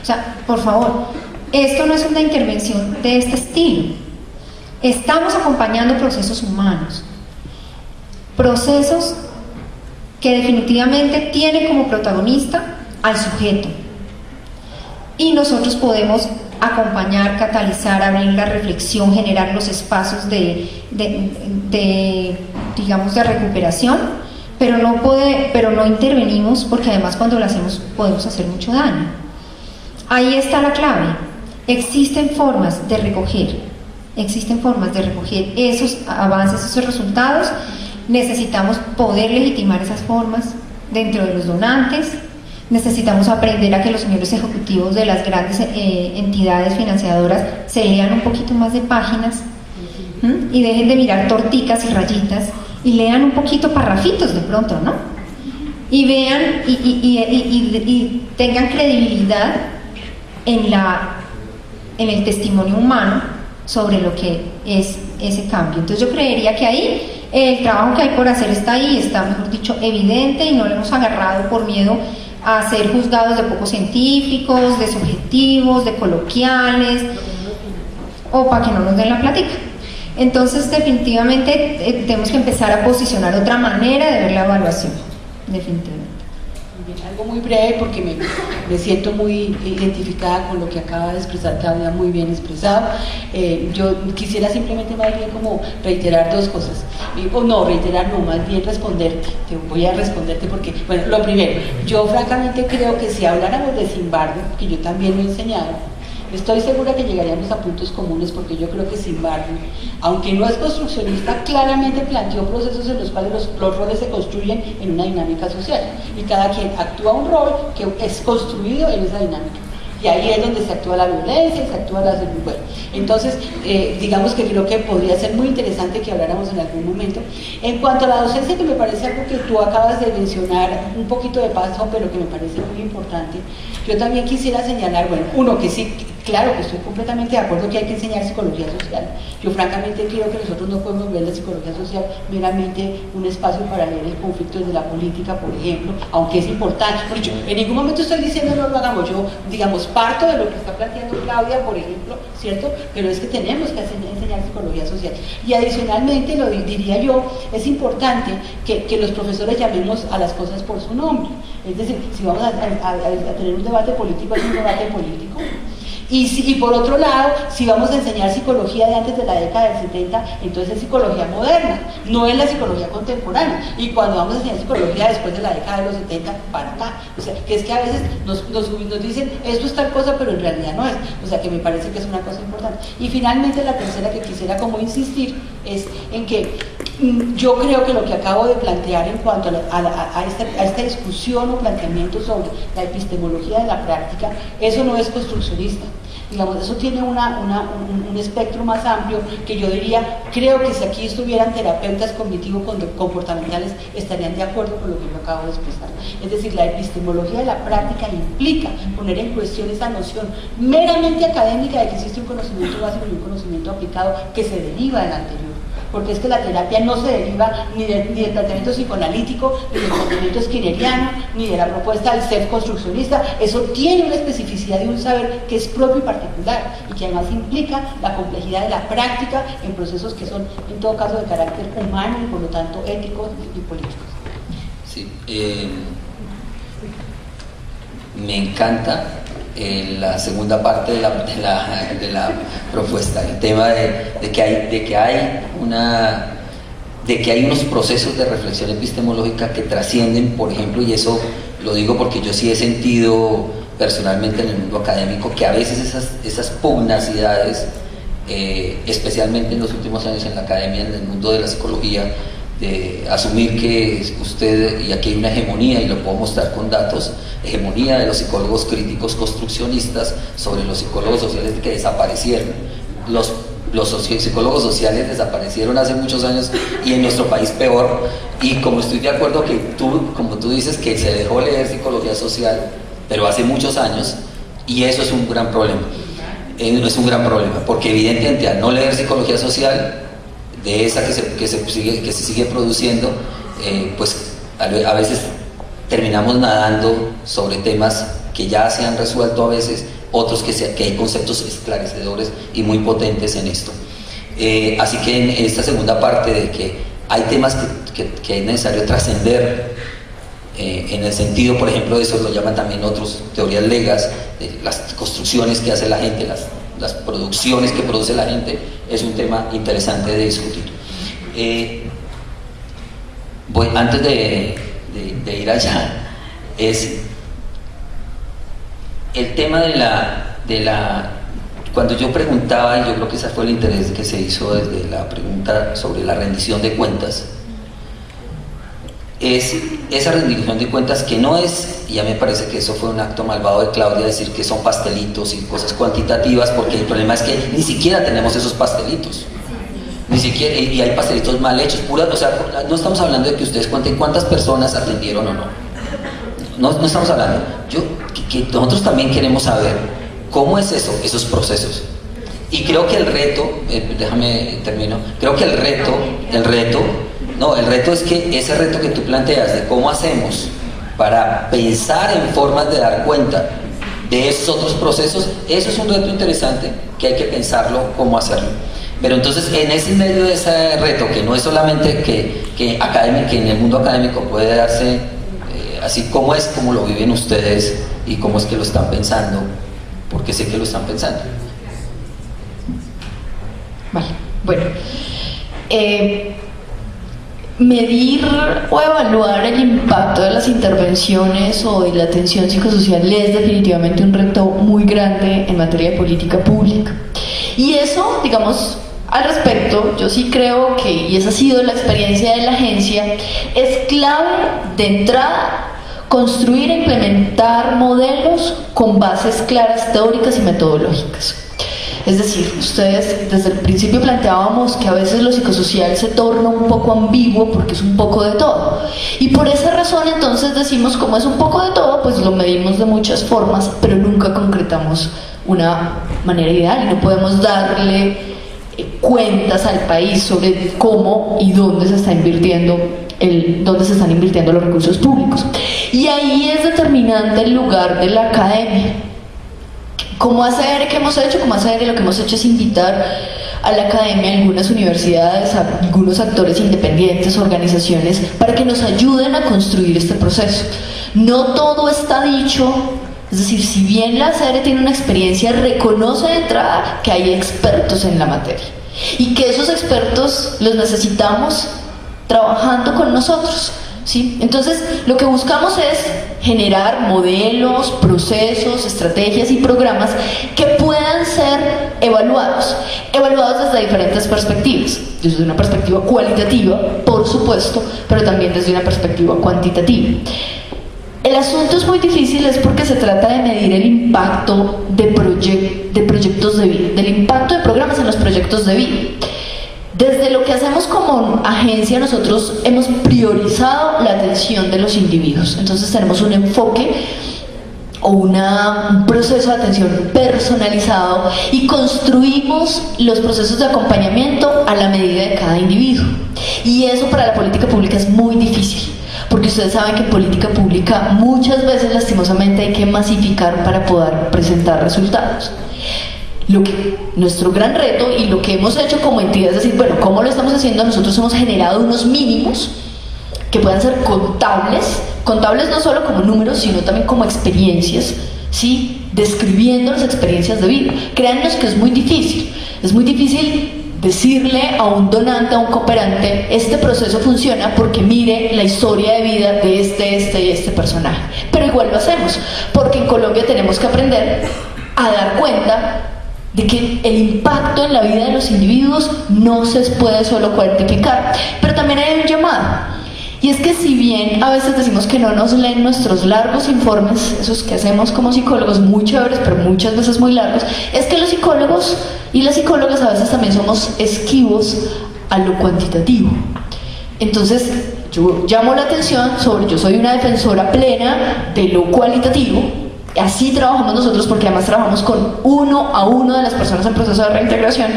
O sea, por favor, esto no es una intervención de este estilo. Estamos acompañando procesos humanos, procesos que definitivamente tienen como protagonista al sujeto. Y nosotros podemos acompañar, catalizar, abrir la reflexión, generar los espacios digamos, de recuperación, pero no intervenimos, porque además cuando lo hacemos podemos hacer mucho daño. Ahí está la clave. Existen formas de recoger esos avances, esos resultados. Necesitamos poder legitimar esas formas dentro de los donantes. Necesitamos aprender a que los señores ejecutivos de las grandes entidades financiadoras se lean un poquito más de páginas y dejen de mirar torticas y rayitas y lean un poquito parrafitos de pronto, ¿no? Y vean y tengan credibilidad en el testimonio humano sobre lo que es ese cambio. Entonces yo creería que ahí el trabajo que hay por hacer está ahí, está, mejor dicho, evidente, y no lo hemos agarrado por miedo a ser juzgados de poco científicos, de subjetivos, de coloquiales, o para que no nos den la plática. Entonces definitivamente tenemos que empezar a posicionar otra manera de ver la evaluación, definitivamente. Algo muy breve, porque me siento muy identificada con lo que acaba de expresar Claudia, muy bien expresado. Yo quisiera simplemente más bien como reiterar dos cosas, más bien responderte. Te voy a responderte porque, bueno, lo primero, yo francamente creo que si habláramos de Zimbardo, que yo también lo he enseñado, estoy segura que llegaríamos a puntos comunes, porque yo creo que Zimbardo, aunque no es construccionista, claramente planteó procesos en los cuales los roles se construyen en una dinámica social y cada quien actúa un rol que es construido en esa dinámica. Y ahí es donde se actúa la violencia, se actúa la... Bueno, entonces, digamos que creo que podría ser muy interesante que habláramos en algún momento. En cuanto a la docencia, que me parece algo que tú acabas de mencionar, un poquito de paso, pero que me parece muy importante, yo también quisiera señalar, bueno, uno, que sí, claro que estoy completamente de acuerdo que hay que enseñar psicología social. Yo francamente creo que nosotros no podemos ver la psicología social meramente un espacio para leer el conflicto desde la política, por ejemplo, aunque es importante. Porque yo en ningún momento estoy diciendo no lo hagamos, yo, digamos, parto de lo que está planteando Claudia, por ejemplo, ¿cierto? Pero es que tenemos que enseñar psicología social. Y adicionalmente, lo diría yo, es importante que los profesores llamemos a las cosas por su nombre. Es decir, si vamos a tener un debate político, es un debate político. Y por otro lado, si vamos a enseñar psicología de antes de la década del 70, entonces es psicología moderna, no es la psicología contemporánea. Y cuando vamos a enseñar psicología después de la década de los 70, para acá. O sea, que es que a veces nos dicen, esto es tal cosa, pero en realidad no es. O sea, que me parece que es una cosa importante. Y finalmente, la tercera que quisiera como insistir es en que yo creo que lo que acabo de plantear en cuanto a esta discusión o planteamiento sobre la epistemología de la práctica, eso no es construccionista. Digamos, eso tiene un espectro más amplio, que yo diría, creo que si aquí estuvieran terapeutas cognitivo-comportamentales estarían de acuerdo con lo que yo acabo de expresar. Es decir, la epistemología de la práctica implica poner en cuestión esa noción meramente académica de que existe un conocimiento básico y un conocimiento aplicado que se deriva del anterior. Porque es que la terapia no se deriva ni del planteamiento psicoanalítico, ni del planteamiento skinneriano, ni de la propuesta del self-construccionista. Eso tiene una especificidad de un saber que es propio y particular, y que además implica la complejidad de la práctica en procesos que son, en todo caso, de carácter humano y por lo tanto éticos y políticos. Sí, me encanta la segunda parte de la propuesta, el tema de que hay unos procesos de reflexión epistemológica que trascienden, por ejemplo, y eso lo digo porque yo sí he sentido personalmente en el mundo académico que a veces esas pugnacidades, especialmente en los últimos años en la academia, en el mundo de la psicología, de asumir que usted, y aquí hay una hegemonía, y lo puedo mostrar con datos, hegemonía de los psicólogos críticos construccionistas sobre los psicólogos sociales que desaparecieron. Los psicólogos sociales desaparecieron hace muchos años, y en nuestro país peor, y como estoy de acuerdo como tú dices, que se dejó leer psicología social, pero hace muchos años, y eso es un gran problema. Es un gran problema, porque evidentemente al no leer psicología social, de esa que se sigue produciendo, pues a veces terminamos nadando sobre temas que ya se han resuelto a veces, otros que hay conceptos esclarecedores y muy potentes en esto. Así que en esta segunda parte de que hay temas que es necesario trascender, en el sentido, por ejemplo, de eso lo llaman también otros teorías legas, de las construcciones que hace la gente, las producciones que produce la gente, es un tema interesante de discutir. Antes de ir allá, es el tema cuando yo preguntaba, y yo creo que ese fue el interés que se hizo desde la pregunta sobre la rendición de cuentas, es esa rendición de cuentas que no es, y ya me parece que eso fue un acto malvado de Claudia, decir que son pastelitos y cosas cuantitativas, porque el problema es que ni siquiera tenemos esos pastelitos, ni siquiera, y hay pastelitos mal hechos, o sea, no estamos hablando de que ustedes cuenten cuántas personas atendieron o no estamos hablando, que nosotros también queremos saber cómo es eso, esos procesos. Y creo que el reto, creo que el reto es que ese reto que tú planteas de cómo hacemos para pensar en formas de dar cuenta de esos otros procesos, eso es un reto interesante que hay que pensarlo, cómo hacerlo. Pero entonces en ese medio de ese reto, que no es solamente que en el mundo académico puede darse así como es, como lo viven ustedes y cómo es que lo están pensando, porque sé que lo están pensando. Vale, bueno, medir o evaluar el impacto de las intervenciones o de la atención psicosocial es definitivamente un reto muy grande en materia de política pública. Y eso, digamos, al respecto, yo sí creo que, y esa ha sido la experiencia de la agencia, es clave de entrada construir e implementar modelos con bases claras teóricas y metodológicas. Es decir, ustedes desde el principio planteábamos que a veces lo psicosocial se torna un poco ambiguo porque es un poco de todo. Y por esa razón entonces decimos, como es un poco de todo, pues lo medimos de muchas formas, pero nunca concretamos una manera ideal y no podemos darle cuentas al país sobre cómo y dónde se está invirtiendo dónde se están invirtiendo los recursos públicos. Y ahí es determinante el lugar de la academia. ¿Cómo hacer? ¿Qué hemos hecho? ¿Cómo hacer? Y lo que hemos hecho es invitar a la academia, a algunas universidades, a algunos actores independientes, organizaciones, para que nos ayuden a construir este proceso. No todo está dicho, es decir, si bien la CERE tiene una experiencia, reconoce de entrada que hay expertos en la materia y que esos expertos los necesitamos trabajando con nosotros, ¿sí? Entonces, lo que buscamos es generar modelos, procesos, estrategias y programas que puedan ser evaluados desde diferentes perspectivas, desde una perspectiva cualitativa, por supuesto, pero también desde una perspectiva cuantitativa. El asunto es muy difícil, es porque se trata de medir el impacto de proyectos de vida, del impacto de programas en los proyectos de vida. Desde lo que hacemos como agencia, nosotros hemos priorizado la atención de los individuos. Entonces tenemos un enfoque o un proceso de atención personalizado y construimos los procesos de acompañamiento a la medida de cada individuo. Y eso para la política pública es muy difícil, porque ustedes saben que en política pública muchas veces lastimosamente hay que masificar para poder presentar resultados. Nuestro gran reto y lo que hemos hecho como entidad es decir, bueno, ¿cómo lo estamos haciendo? Nosotros hemos generado unos mínimos que puedan ser contables no solo como números, sino también como experiencias, ¿sí? Describiendo las experiencias de vida. Créannos que es muy difícil decirle a un donante, a un cooperante, este proceso funciona porque mire la historia de vida de este personaje. Pero igual lo hacemos, porque en Colombia tenemos que aprender a dar cuenta de que el impacto en la vida de los individuos no se puede solo cuantificar, pero también hay un llamado, y es que si bien a veces decimos que no nos leen nuestros largos informes, esos que hacemos como psicólogos, muy chéveres, pero muchas veces muy largos, es que los psicólogos y las psicólogas a veces también somos esquivos a lo cuantitativo. Entonces yo llamo la atención yo soy una defensora plena de lo cualitativo. Así trabajamos nosotros, porque además trabajamos con uno a uno de las personas en proceso de reintegración,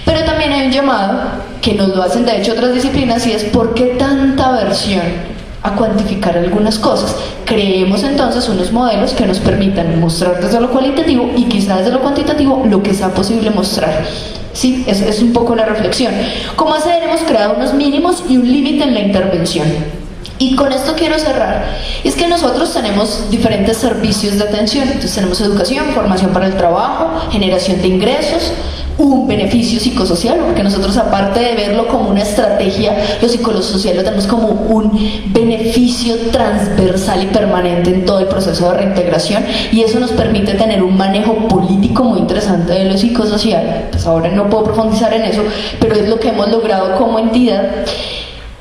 pero también hay un llamado que nos lo hacen de hecho otras disciplinas, y es ¿por qué tanta aversión a cuantificar algunas cosas. Creemos entonces unos modelos que nos permitan mostrar desde lo cualitativo y quizás desde lo cuantitativo lo que sea posible mostrar. Sí, es un poco la reflexión. ¿Cómo hacer? Hemos creado unos mínimos y un límite en la intervención. Y con esto quiero cerrar. Es que nosotros tenemos diferentes servicios de atención. Entonces tenemos educación, formación para el trabajo, generación de ingresos, un beneficio psicosocial, porque nosotros, aparte de verlo como una estrategia, lo psicosocial lo tenemos como un beneficio transversal y permanente en todo el proceso de reintegración, y eso nos permite tener un manejo político muy interesante de lo psicosocial. Pues ahora no puedo profundizar en eso, pero es lo que hemos logrado como entidad.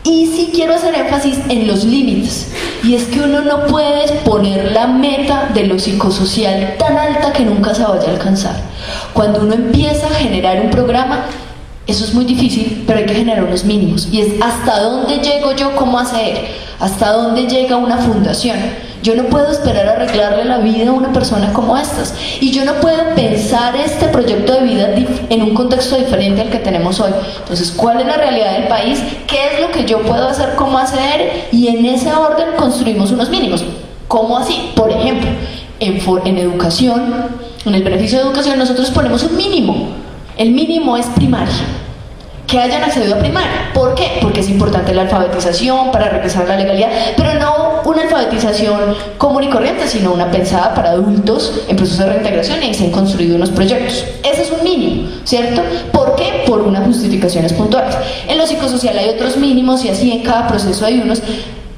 Y sí quiero hacer énfasis en los límites, y es que uno no puede poner la meta de lo psicosocial tan alta que nunca se vaya a alcanzar. Cuando uno empieza a generar un programa, eso es muy difícil, pero hay que generar unos mínimos, y es hasta dónde llego yo como hacer, hasta dónde llega una fundación. Yo no puedo esperar a arreglarle la vida a una persona como estas, y yo no puedo pensar este proyecto de vida en un contexto diferente al que tenemos hoy. Entonces, ¿cuál es la realidad del país? ¿Qué es lo que yo puedo hacer, cómo hacer? Y en ese orden construimos unos mínimos. ¿Cómo así? Por ejemplo, en educación, en el beneficio de educación, nosotros ponemos un mínimo. El mínimo es primaria, que hayan accedido a primaria. ¿Por qué? Porque es importante la alfabetización para regresar a la legalidad, pero no una alfabetización común y corriente, sino una pensada para adultos en proceso de reintegración, y ahí se han construido unos proyectos. Ese es un mínimo, ¿cierto? ¿Por qué? Por unas justificaciones puntuales. En lo psicosocial hay otros mínimos, y así en cada proceso hay unos,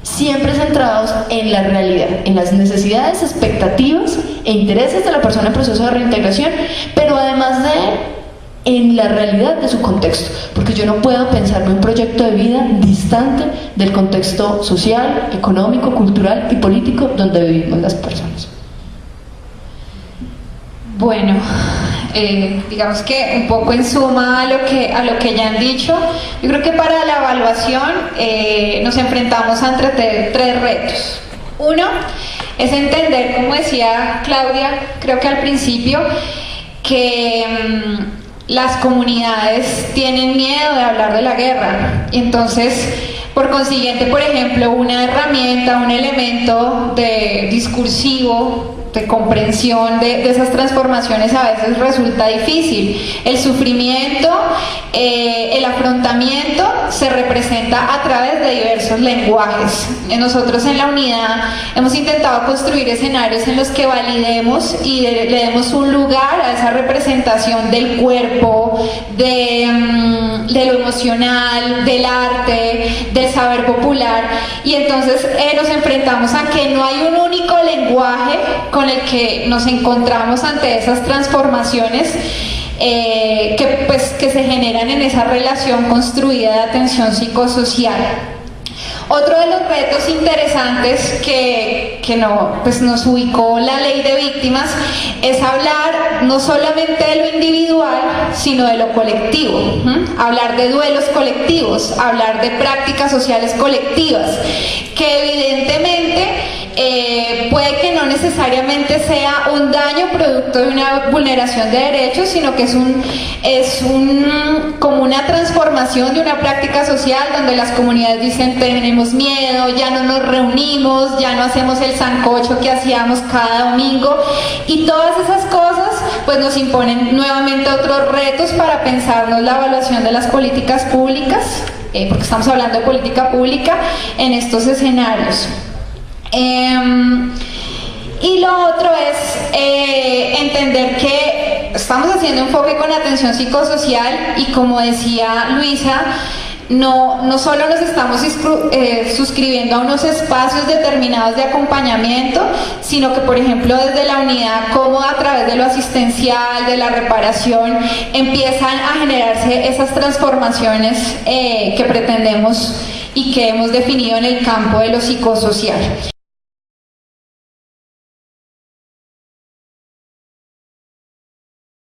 siempre centrados en la realidad, en las necesidades, expectativas e intereses de la persona en proceso de reintegración, pero además de en la realidad de su contexto, porque yo no puedo pensarme un proyecto de vida distante del contexto social, económico, cultural y político donde vivimos las personas. Bueno, digamos que un poco en suma a lo que ya han dicho, yo creo que para la evaluación nos enfrentamos ante tres retos. Uno es entender, como decía Claudia, creo que al principio, que las comunidades tienen miedo de hablar de la guerra, y entonces, por consiguiente, por ejemplo, una herramienta, un elemento de discursivo, de comprensión de esas transformaciones a veces resulta difícil. El sufrimiento, el afrontamiento se representa a través de diversos lenguajes. Nosotros en la unidad hemos intentado construir escenarios en los que validemos y le demos un lugar a esa representación del cuerpo, de lo emocional, del arte, del saber popular, y entonces nos enfrentamos a que no hay un único lenguaje con el que nos encontramos ante esas transformaciones que se generan en esa relación construida de atención psicosocial. Otro de los retos interesantes que nos ubicó la ley de víctimas es hablar no solamente de lo individual, sino de lo colectivo. Hablar de duelos colectivos, hablar de prácticas sociales colectivas, que evidentemente puede que no necesariamente sea un daño producto de una vulneración de derechos, sino que es como una transformación de una práctica social donde las comunidades dicen: tenemos miedo, ya no nos reunimos, ya no hacemos el sancocho que hacíamos cada domingo, y todas esas cosas pues nos imponen nuevamente otros retos para pensarnos la evaluación de las políticas públicas, porque estamos hablando de política pública en estos escenarios. Y lo otro es entender que estamos haciendo enfoque con atención psicosocial, y como decía Luisa, no solo nos estamos suscribiendo a unos espacios determinados de acompañamiento, sino que, por ejemplo, desde la unidad, como a través de lo asistencial, de la reparación, empiezan a generarse esas transformaciones que pretendemos y que hemos definido en el campo de lo psicosocial.